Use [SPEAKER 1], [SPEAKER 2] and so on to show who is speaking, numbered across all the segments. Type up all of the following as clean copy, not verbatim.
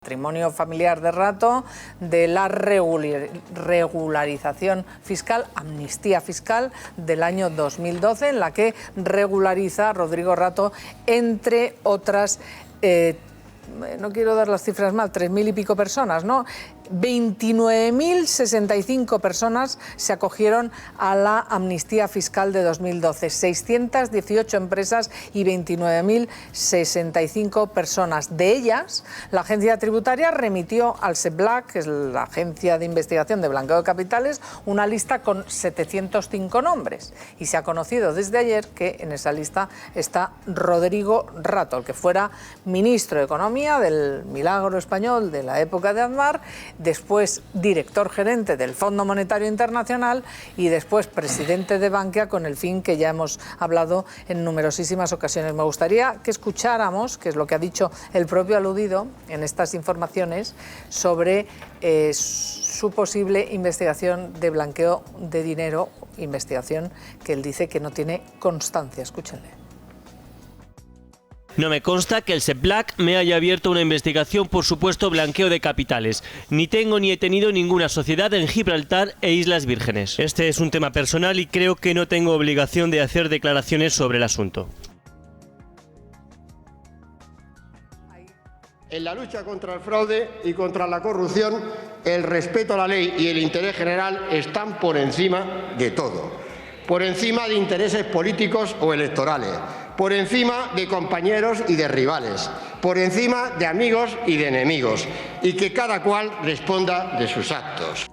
[SPEAKER 1] patrimonio familiar de Rato, de la regularización fiscal, amnistía fiscal del año 2012, en la que regulariza Rodrigo Rato, entre otras, no quiero dar las cifras mal, 3.000 y pico personas, ¿no? 29.065 personas se acogieron a la amnistía fiscal de 2012, 618 empresas y 29.065 personas. De ellas, la agencia tributaria remitió al SEBLAC, que es la agencia de investigación de blanqueo de capitales, una lista con 705 nombres. Y se ha conocido desde ayer que en esa lista está Rodrigo Rato, el que fuera ministro de Economía del Milagro Español de la época de Aznar, después director gerente del Fondo Monetario Internacional y después presidente de Bankia, con el fin que ya hemos hablado en numerosísimas ocasiones. Me gustaría que escucháramos, que es lo que ha dicho el propio aludido en estas informaciones, sobre su posible investigación de blanqueo de dinero, investigación que él dice que no tiene constancia. Escúchenle.
[SPEAKER 2] No me consta que el SEBLAC me haya abierto una investigación por supuesto blanqueo de capitales. Ni tengo ni he tenido ninguna sociedad en Gibraltar e Islas Vírgenes. Este es un tema personal y creo que no tengo obligación de hacer declaraciones sobre el asunto.
[SPEAKER 3] En la lucha contra el fraude y contra la corrupción, el respeto a la ley y el interés general están por encima de todo. Por encima de intereses políticos o electorales. Por encima de compañeros y de rivales, por encima de amigos y de enemigos, y que cada cual responda de sus actos.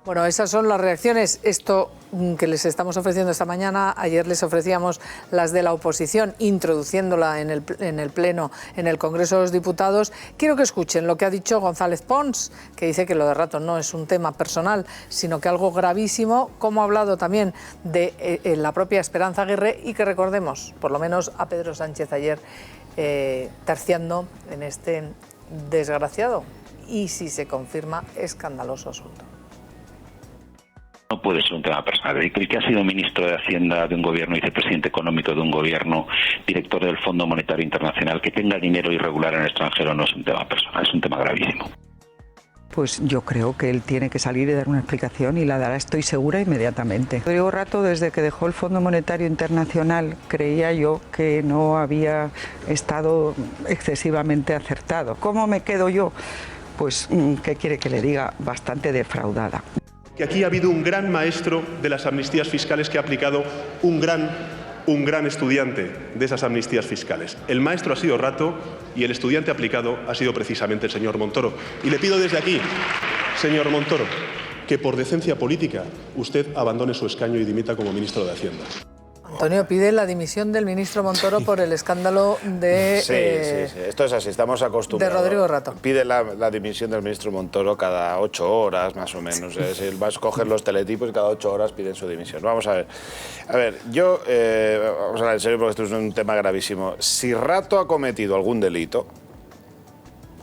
[SPEAKER 1] Bueno, esas son las reacciones. Esto que les estamos ofreciendo esta mañana, ayer les ofrecíamos las de la oposición, introduciéndola en el Pleno, en el Congreso de los Diputados. Quiero que escuchen lo que ha dicho González Pons, que dice que lo de Rato no es un tema personal, sino que algo gravísimo, como ha hablado también de la propia Esperanza Aguirre, y que recordemos, por lo menos a Pedro Sánchez ayer, terciando en este desgraciado y, si se confirma, escandaloso asunto.
[SPEAKER 4] No puede ser un tema personal. El que ha sido ministro de Hacienda de un gobierno, vicepresidente económico de un gobierno, director del Fondo Monetario Internacional, que tenga dinero irregular en el extranjero no es un tema personal, es un tema gravísimo.
[SPEAKER 5] Pues yo creo que él tiene que salir y dar una explicación, y la dará, estoy segura, inmediatamente. Rodrigo Rato, desde que dejó el Fondo Monetario Internacional, creía yo que no había estado excesivamente acertado. ¿Cómo me quedo yo? Pues, ¿qué quiere que le diga? Bastante defraudada.
[SPEAKER 6] Que aquí ha habido un gran maestro de las amnistías fiscales que ha aplicado un gran estudiante de esas amnistías fiscales. El maestro ha sido Rato y el estudiante aplicado ha sido precisamente el señor Montoro. Y le pido desde aquí, señor Montoro, que por decencia política usted abandone su escaño y dimita como ministro de Hacienda.
[SPEAKER 1] Antonio pide la dimisión del ministro Montoro por el escándalo de...
[SPEAKER 7] Sí. Esto es así, estamos acostumbrados.
[SPEAKER 1] De Rodrigo Rato.
[SPEAKER 7] Pide la dimisión del ministro Montoro cada 8 horas, más o menos. Si vas a coger los teletipos y cada 8 horas piden su dimisión. Vamos a ver. A ver, yo... vamos a hablar en serio porque esto es un tema gravísimo. Si Rato ha cometido algún delito,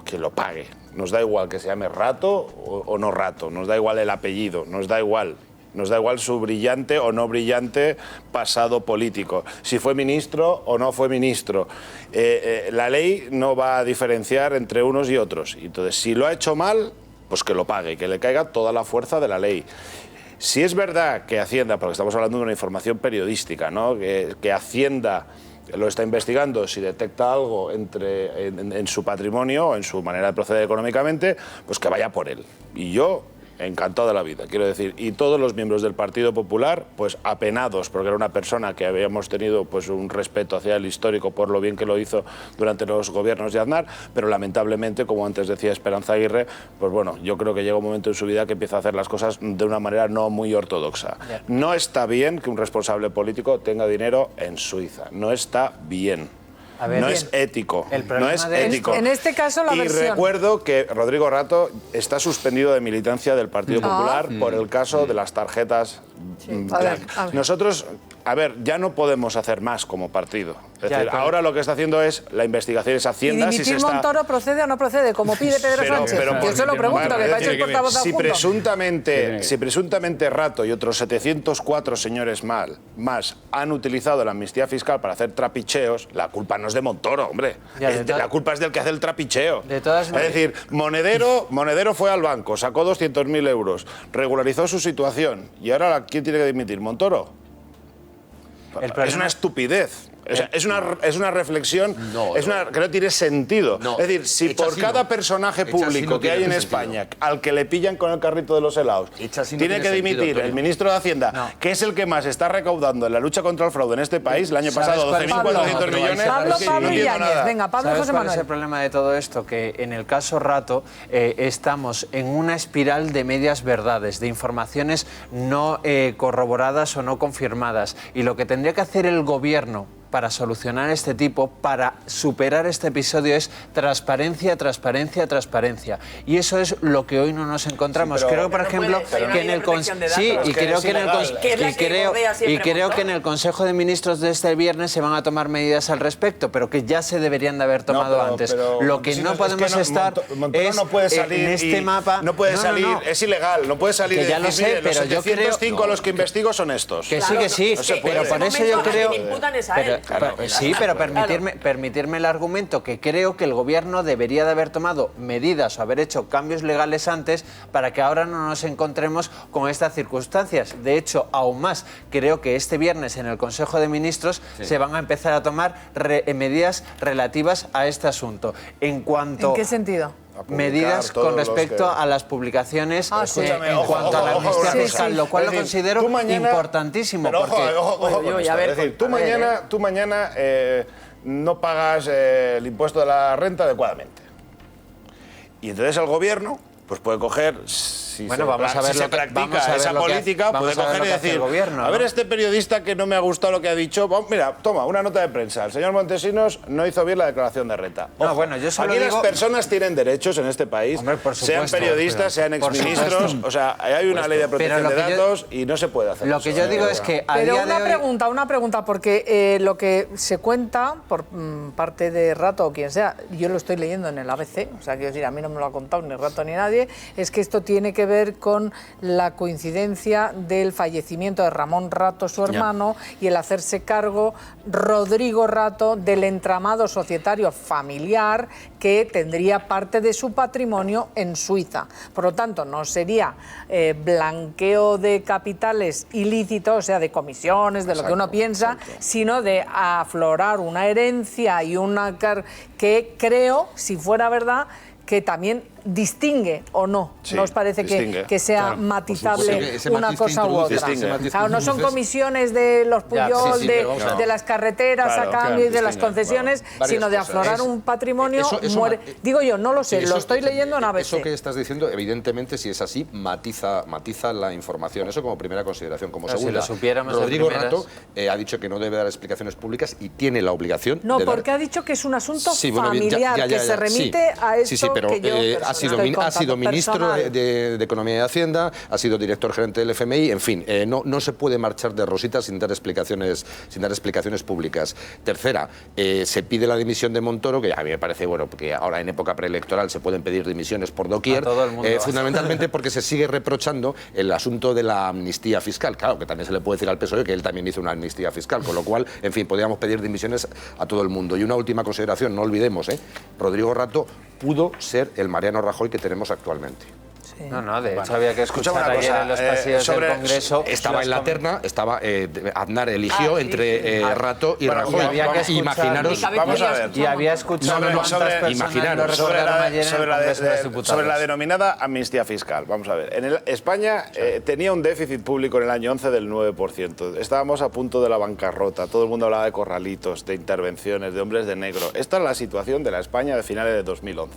[SPEAKER 7] que lo pague. Nos da igual que se llame Rato o no Rato. Nos da igual el apellido. Nos da igual. Nos da igual su brillante o no brillante pasado político, si fue ministro o no fue ministro. La ley no va a diferenciar entre unos y otros. Entonces, si lo ha hecho mal, pues que lo pague, que le caiga toda la fuerza de la ley. Si es verdad que Hacienda, porque estamos hablando de una información periodística, ¿no? que Hacienda lo está investigando, si detecta algo en su patrimonio o en su manera de proceder económicamente, pues que vaya por él. Y yo... encantado de la vida, quiero decir, y todos los miembros del Partido Popular, pues apenados, porque era una persona que habíamos tenido pues un respeto hacia el histórico por lo bien que lo hizo durante los gobiernos de Aznar, pero lamentablemente, como antes decía Esperanza Aguirre, pues bueno, yo creo que llega un momento en su vida que empieza a hacer las cosas de una manera no muy ortodoxa. No está bien que un responsable político tenga dinero en Suiza, no está bien. No es ético, no es ético.
[SPEAKER 1] En este caso la versión.
[SPEAKER 7] Y recuerdo que Rodrigo Rato está suspendido de militancia del Partido Popular por el caso de las tarjetas. Nosotros a ver, ya no podemos hacer más como partido. Es
[SPEAKER 8] Ya,
[SPEAKER 7] decir,
[SPEAKER 8] pero-
[SPEAKER 7] ahora lo que está haciendo es la investigación es
[SPEAKER 1] ¿Y
[SPEAKER 7] Hacienda.
[SPEAKER 1] dimitir Montoro procede o no procede? Como pide Pedro Sánchez. Yo se lo pregunto, que parece el portavoz
[SPEAKER 7] si
[SPEAKER 1] adjunto.
[SPEAKER 7] presuntamente Rato y otros 704 señores más han utilizado la amnistía fiscal para hacer trapicheos, la culpa no es de Montoro, hombre.
[SPEAKER 8] Ya,
[SPEAKER 7] La culpa es del que hace el trapicheo.
[SPEAKER 8] De todas
[SPEAKER 7] Es
[SPEAKER 8] maneras-
[SPEAKER 7] decir, Monedero fue al banco, sacó 200.000 euros, regularizó su situación y ahora ¿quién tiene que dimitir? ¿Montoro?
[SPEAKER 8] El
[SPEAKER 7] Es
[SPEAKER 8] problema-
[SPEAKER 7] una estupidez. O sea, es una reflexión
[SPEAKER 9] No,
[SPEAKER 7] que no tiene sentido.
[SPEAKER 9] No,
[SPEAKER 7] Es decir, si
[SPEAKER 9] hecha
[SPEAKER 7] por
[SPEAKER 9] así
[SPEAKER 7] cada
[SPEAKER 9] no.
[SPEAKER 7] personaje
[SPEAKER 9] Hecha así
[SPEAKER 7] público
[SPEAKER 9] no
[SPEAKER 7] que
[SPEAKER 9] tiene
[SPEAKER 7] hay en
[SPEAKER 9] sentido.
[SPEAKER 7] España al que le pillan con el carrito de los helados,
[SPEAKER 9] Hecha así no
[SPEAKER 7] tiene
[SPEAKER 9] tiene
[SPEAKER 7] que
[SPEAKER 9] sentido,
[SPEAKER 7] dimitir el
[SPEAKER 9] Antonio.
[SPEAKER 7] ministro de Hacienda,
[SPEAKER 8] No.
[SPEAKER 7] que es el que más está recaudando en la lucha contra el fraude en este país, el año
[SPEAKER 8] ¿Sabes
[SPEAKER 7] pasado
[SPEAKER 8] cuál es el
[SPEAKER 7] 12.400
[SPEAKER 8] problema?
[SPEAKER 7] millones.
[SPEAKER 1] Pablo,
[SPEAKER 7] es que
[SPEAKER 1] Pablo
[SPEAKER 7] no entiendo
[SPEAKER 1] Yáñez.
[SPEAKER 7] nada.
[SPEAKER 1] Venga, Pablo
[SPEAKER 8] ¿Sabes
[SPEAKER 1] José
[SPEAKER 8] cuál es
[SPEAKER 1] Manuel.
[SPEAKER 8] el problema de todo esto? Que en el caso Rato estamos en una espiral de medias verdades, de informaciones no corroboradas o no confirmadas. Y lo que tendría que hacer el gobierno para solucionar este tipo, para superar este episodio, es transparencia, transparencia, transparencia. Y eso es lo que hoy no nos encontramos.
[SPEAKER 7] Sí, pero-
[SPEAKER 8] creo, por
[SPEAKER 1] Pero no
[SPEAKER 8] ejemplo,
[SPEAKER 1] puede, hay una
[SPEAKER 8] que en
[SPEAKER 1] ley de
[SPEAKER 8] el
[SPEAKER 1] protección de
[SPEAKER 8] sí,
[SPEAKER 1] datos.
[SPEAKER 8] y
[SPEAKER 7] Es que
[SPEAKER 8] creo
[SPEAKER 7] es
[SPEAKER 8] que en el
[SPEAKER 7] ilegal.
[SPEAKER 1] Que es la que rodea siempre Montoro.
[SPEAKER 8] que en el Consejo de Ministros de este viernes se van a tomar medidas al respecto, pero que ya se deberían de haber tomado antes. Lo que no podemos estar
[SPEAKER 7] Montoro
[SPEAKER 8] es
[SPEAKER 7] no puede salir
[SPEAKER 8] en este mapa.
[SPEAKER 7] no puede salir, es ilegal, no puede salir
[SPEAKER 8] Que
[SPEAKER 7] y
[SPEAKER 8] ya lo
[SPEAKER 7] decir,
[SPEAKER 8] sé,
[SPEAKER 7] "Mire, los
[SPEAKER 8] pero yo
[SPEAKER 7] 705
[SPEAKER 8] creo-
[SPEAKER 7] a los que investigo son estos".
[SPEAKER 8] Que sí, que sí,
[SPEAKER 7] no se puede.
[SPEAKER 8] pero por eso yo creo...
[SPEAKER 1] Pero
[SPEAKER 8] permitirme el argumento que creo que el gobierno debería de haber tomado medidas o haber hecho cambios legales antes para que ahora no nos encontremos con estas circunstancias. De hecho, aún más, creo que este viernes en el Consejo de Ministros se van a empezar a tomar medidas relativas a este asunto. En cuanto...
[SPEAKER 1] ¿En qué sentido?
[SPEAKER 7] A publicar
[SPEAKER 8] Medidas
[SPEAKER 7] todos
[SPEAKER 8] con
[SPEAKER 7] los
[SPEAKER 8] respecto
[SPEAKER 7] que-
[SPEAKER 8] a las publicaciones
[SPEAKER 7] Escúchame,
[SPEAKER 8] en
[SPEAKER 7] ojo,
[SPEAKER 8] cuanto a la
[SPEAKER 7] ojo,
[SPEAKER 8] amnistía
[SPEAKER 7] ojo,
[SPEAKER 8] fiscal,
[SPEAKER 1] sí.
[SPEAKER 8] lo cual
[SPEAKER 7] Es
[SPEAKER 8] lo
[SPEAKER 7] decir,
[SPEAKER 8] considero
[SPEAKER 7] tú mañana-
[SPEAKER 8] importantísimo.
[SPEAKER 7] Pero ojo,
[SPEAKER 8] porque...
[SPEAKER 7] ojo con
[SPEAKER 1] Uy,
[SPEAKER 7] esto.
[SPEAKER 1] a ver,
[SPEAKER 7] Es decir,
[SPEAKER 1] a ver,
[SPEAKER 7] tú mañana no pagas el impuesto de la renta adecuadamente. Y entonces el gobierno pues puede coger, si
[SPEAKER 8] Bueno,
[SPEAKER 7] se,
[SPEAKER 8] vamos a ver
[SPEAKER 7] si
[SPEAKER 8] lo
[SPEAKER 7] se
[SPEAKER 8] que-
[SPEAKER 7] practica
[SPEAKER 8] vamos a ver
[SPEAKER 7] esa
[SPEAKER 8] lo que hace-
[SPEAKER 7] política,
[SPEAKER 8] vamos
[SPEAKER 7] puede
[SPEAKER 8] a ver
[SPEAKER 7] coger
[SPEAKER 8] lo
[SPEAKER 7] y
[SPEAKER 8] que hace
[SPEAKER 7] decir,
[SPEAKER 8] el gobierno,
[SPEAKER 7] a ver,
[SPEAKER 8] ¿no?
[SPEAKER 7] este periodista que no me ha gustado lo que ha dicho, mira, toma, una nota de prensa, el señor Montesinos no hizo bien la declaración de renta.
[SPEAKER 8] No,
[SPEAKER 7] Ojo,
[SPEAKER 8] bueno, yo solo
[SPEAKER 7] aquí
[SPEAKER 8] digo-
[SPEAKER 7] las personas tienen derechos en este país,
[SPEAKER 8] Hombre, por
[SPEAKER 7] sean
[SPEAKER 8] supuesto,
[SPEAKER 7] periodistas, sean
[SPEAKER 8] por
[SPEAKER 7] exministros,
[SPEAKER 8] supuesto.
[SPEAKER 7] o sea, hay una ley de protección
[SPEAKER 8] Pero
[SPEAKER 7] de
[SPEAKER 8] lo que yo-
[SPEAKER 7] datos y no se puede hacer
[SPEAKER 8] Lo
[SPEAKER 7] eso,
[SPEAKER 8] que yo digo es que a
[SPEAKER 1] Pero
[SPEAKER 8] día de hoy...
[SPEAKER 1] una pregunta, porque lo que se cuenta por parte de Rato o quien sea, yo lo estoy leyendo en el ABC, o sea, quiero decir, a mí no me lo ha contado ni Rato ni nadie, es que esto tiene que ver con la coincidencia del fallecimiento de Ramón Rato, su hermano, y el hacerse cargo Rodrigo Rato del entramado societario familiar que tendría parte de su patrimonio en Suiza. Por lo tanto, no sería blanqueo de capitales ilícitos, o sea, de comisiones, de lo que uno piensa, sino de aflorar una herencia y una que creo, si fuera verdad, que también distingue o no.
[SPEAKER 7] Sí,
[SPEAKER 1] ¿No os parece
[SPEAKER 7] distingue,
[SPEAKER 1] que sea
[SPEAKER 7] claro,
[SPEAKER 1] matizable
[SPEAKER 9] ese
[SPEAKER 1] una
[SPEAKER 9] matiz que
[SPEAKER 1] cosa u
[SPEAKER 9] introduces,
[SPEAKER 1] otra?
[SPEAKER 9] ese matiz que
[SPEAKER 1] Claro, no son
[SPEAKER 9] introduces.
[SPEAKER 1] comisiones de los
[SPEAKER 8] Ya,
[SPEAKER 1] Puyol,
[SPEAKER 9] sí, pero vamos a ver.
[SPEAKER 1] de las carreteras
[SPEAKER 7] Claro,
[SPEAKER 1] a cambio
[SPEAKER 7] claro,
[SPEAKER 1] y de las
[SPEAKER 7] distingue,
[SPEAKER 1] concesiones,
[SPEAKER 9] claro. Varias
[SPEAKER 1] sino de
[SPEAKER 9] cosas.
[SPEAKER 1] aflorar un patrimonio.
[SPEAKER 9] eso
[SPEAKER 1] muere. Digo yo, no lo sé,
[SPEAKER 9] Sí,
[SPEAKER 1] lo estoy leyendo en ABC.
[SPEAKER 9] Eso que estás diciendo, evidentemente, si es así, matiza la información. Eso como primera consideración. Como
[SPEAKER 8] Pero si
[SPEAKER 9] segunda,
[SPEAKER 8] lo supiéramos de
[SPEAKER 9] Rodrigo
[SPEAKER 8] primeras.
[SPEAKER 9] Rato ha dicho que no debe dar explicaciones públicas y tiene la obligación
[SPEAKER 1] No,
[SPEAKER 9] de dar...
[SPEAKER 1] porque ha dicho que es un asunto
[SPEAKER 9] Sí, bueno, bien,
[SPEAKER 1] familiar, que se remite a esto
[SPEAKER 9] sí, pero
[SPEAKER 1] que yo
[SPEAKER 9] ha sido
[SPEAKER 1] estoy
[SPEAKER 9] ha sido
[SPEAKER 1] contando,
[SPEAKER 9] ministro
[SPEAKER 1] personal.
[SPEAKER 9] de Economía y Hacienda, ha sido director gerente del FMI, en fin, no se puede marchar de rositas sin dar explicaciones públicas. Tercera, se pide la dimisión de Montoro, que a mí me parece, bueno, porque ahora en época preelectoral se pueden pedir dimisiones por doquier,
[SPEAKER 8] A todo el mundo.
[SPEAKER 9] fundamentalmente porque se sigue reprochando el asunto de la amnistía fiscal. Claro, que también se le puede decir al PSOE que él también hizo una amnistía fiscal, con lo cual, en fin, podríamos pedir dimisiones a todo el mundo. Y una última consideración, no olvidemos, Rodrigo Rato pudo ser el Mariano Rajoy que tenemos actualmente.
[SPEAKER 8] No, de hecho había que
[SPEAKER 7] Escúchame
[SPEAKER 8] escuchar
[SPEAKER 7] una
[SPEAKER 8] ayer
[SPEAKER 7] cosa,
[SPEAKER 8] en los pasillos
[SPEAKER 7] sobre-
[SPEAKER 8] del Congreso.
[SPEAKER 9] Estaba en la terna, Aznar eligió entre Rato y
[SPEAKER 7] Bueno,
[SPEAKER 9] Rajoy.
[SPEAKER 8] y había que escuchar-
[SPEAKER 9] Imaginaros...
[SPEAKER 7] Vamos a ver.
[SPEAKER 8] Y había escuchado
[SPEAKER 9] No,
[SPEAKER 8] cuántas personas
[SPEAKER 9] imaginaros.
[SPEAKER 8] lo
[SPEAKER 7] Sobre
[SPEAKER 8] recordaron
[SPEAKER 7] la,
[SPEAKER 8] ayer en el
[SPEAKER 7] sobre la
[SPEAKER 8] Congreso de los Diputados.
[SPEAKER 7] sobre la denominada amnistía fiscal. Vamos a ver. España tenía un déficit público en el año 11 del 9%. Estábamos a punto de la bancarrota. Todo el mundo hablaba de corralitos, de intervenciones, de hombres de negro. Esta es la situación de la España de finales de 2011.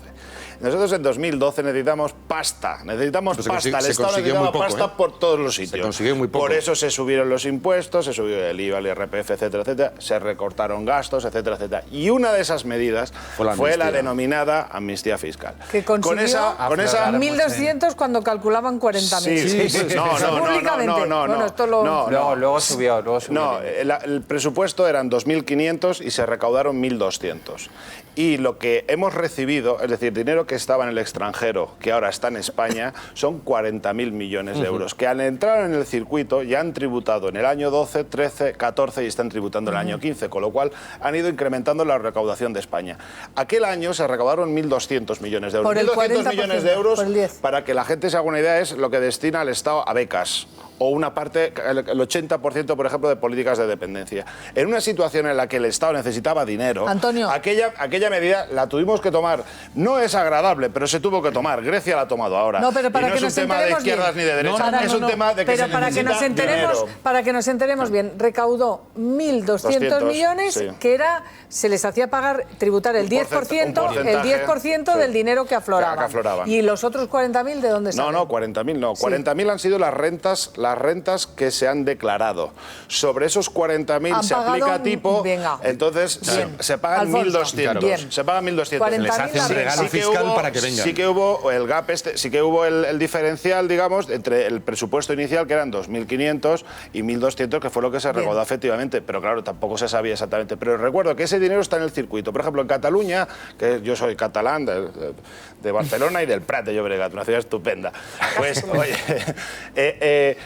[SPEAKER 7] Nosotros en 2012 necesitamos pasta Necesitamos
[SPEAKER 9] Pues
[SPEAKER 7] pasta. El
[SPEAKER 9] se
[SPEAKER 7] Estado
[SPEAKER 9] consiguió
[SPEAKER 7] necesitaba
[SPEAKER 9] muy poco,
[SPEAKER 7] pasta por todos los sitios.
[SPEAKER 9] Se consiguió muy poco.
[SPEAKER 7] Por eso se subieron los impuestos, se subió el IVA, el IRPF, etcétera, etcétera. Se recortaron gastos, etcétera, etcétera. Y una de esas medidas fue la denominada amnistía fiscal.
[SPEAKER 1] Que consiguió
[SPEAKER 7] con esa
[SPEAKER 1] 1.200 cuando calculaban 40.000.
[SPEAKER 7] Sí. No.
[SPEAKER 1] Bueno, esto lo...
[SPEAKER 8] Luego subió.
[SPEAKER 7] No, el presupuesto eran 2.500 y se recaudaron 1.200. Y lo que hemos recibido, es decir, dinero que estaba en el extranjero, que ahora está en España, son 40.000 millones de euros, que al entrar en el circuito ya han tributado en el año 12, 13, 14 y están tributando en el año 15, con lo cual han ido incrementando la recaudación de España. Aquel año se recaudaron 1.200 millones de euros.
[SPEAKER 1] Por el
[SPEAKER 7] 1.200 millones de euros,
[SPEAKER 1] por el 10.
[SPEAKER 7] para que la gente se haga una idea, es lo que destina el Estado a becas o una parte, el 80%, por ejemplo, de políticas de dependencia. En una situación en la que el Estado necesitaba dinero,
[SPEAKER 1] Antonio.
[SPEAKER 7] aquella medida la tuvimos que tomar. No es agradable, pero se tuvo que tomar. Grecia la ha tomado ahora.
[SPEAKER 1] No, pero para
[SPEAKER 7] y no
[SPEAKER 1] que
[SPEAKER 7] es un
[SPEAKER 1] nos
[SPEAKER 7] tema de
[SPEAKER 1] enteremos
[SPEAKER 7] izquierdas
[SPEAKER 1] bien.
[SPEAKER 7] ni de derechas, es un tema de que
[SPEAKER 1] pero
[SPEAKER 7] se
[SPEAKER 1] para
[SPEAKER 7] necesita
[SPEAKER 1] que nos enteremos,
[SPEAKER 7] dinero.
[SPEAKER 1] para que nos enteremos bien, recaudó 1.200
[SPEAKER 7] 200,
[SPEAKER 1] millones,
[SPEAKER 7] sí.
[SPEAKER 1] que se les hacía tributar el 10% del dinero que afloraban.
[SPEAKER 7] Que afloraban.
[SPEAKER 1] Y los otros 40.000, ¿de dónde salen?
[SPEAKER 7] No, 40.000 no.
[SPEAKER 1] Sí.
[SPEAKER 7] 40.000 han sido las rentas que se han declarado. Sobre esos 40.000 se aplica tipo,
[SPEAKER 1] venga.
[SPEAKER 7] entonces se pagan
[SPEAKER 1] Alfonso,
[SPEAKER 7] 1.200.
[SPEAKER 1] bien.
[SPEAKER 7] Se pagan 1.200.
[SPEAKER 1] 40.000
[SPEAKER 9] Les hace un regalo fiscal para que vengan.
[SPEAKER 7] Sí que hubo el gap sí que hubo el diferencial, digamos, entre el presupuesto inicial, que eran 2.500, y 1.200, que fue lo que se recaudó efectivamente. Pero claro, tampoco se sabía exactamente. Pero recuerdo que ese dinero está en el circuito. Por ejemplo, en Cataluña, que yo soy catalán, de Barcelona y del Prat de Llobregat, una ciudad estupenda. Pues, oye,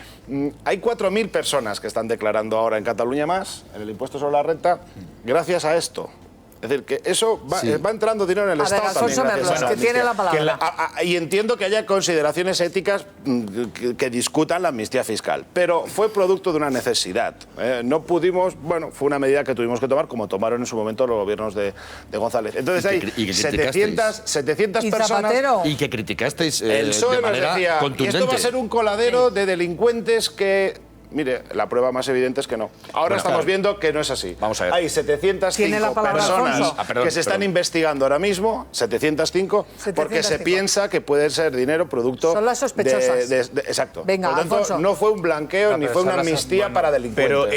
[SPEAKER 7] hay 4.000 personas que están declarando ahora en Cataluña más, en el impuesto sobre la renta, gracias a esto. Es decir, que eso va entrando dinero en el Estado
[SPEAKER 1] Alfonso
[SPEAKER 7] también.
[SPEAKER 1] Merlos, que tiene la palabra.
[SPEAKER 7] Y entiendo que haya consideraciones éticas que discutan la amnistía fiscal, pero fue producto de una necesidad. No pudimos, fue una medida que tuvimos que tomar, como tomaron en su momento los gobiernos de González. Entonces hay 700 personas...
[SPEAKER 9] Y que criticasteis
[SPEAKER 7] el PSOE
[SPEAKER 9] de
[SPEAKER 7] nos
[SPEAKER 9] manera
[SPEAKER 7] decía,
[SPEAKER 9] contundente.
[SPEAKER 7] esto va a ser un coladero de delincuentes que... Mire, la prueba más evidente es que no. Ahora estamos viendo que no es así.
[SPEAKER 9] Vamos a ver.
[SPEAKER 7] Hay 705 personas que se están investigando ahora mismo, 705, porque se piensa que puede ser dinero producto...
[SPEAKER 1] Son las sospechosas.
[SPEAKER 7] Exacto.
[SPEAKER 1] Venga,
[SPEAKER 7] por lo tanto,
[SPEAKER 1] Alfonso.
[SPEAKER 7] no fue un blanqueo ni fue una amnistía para delincuentes.
[SPEAKER 10] Pero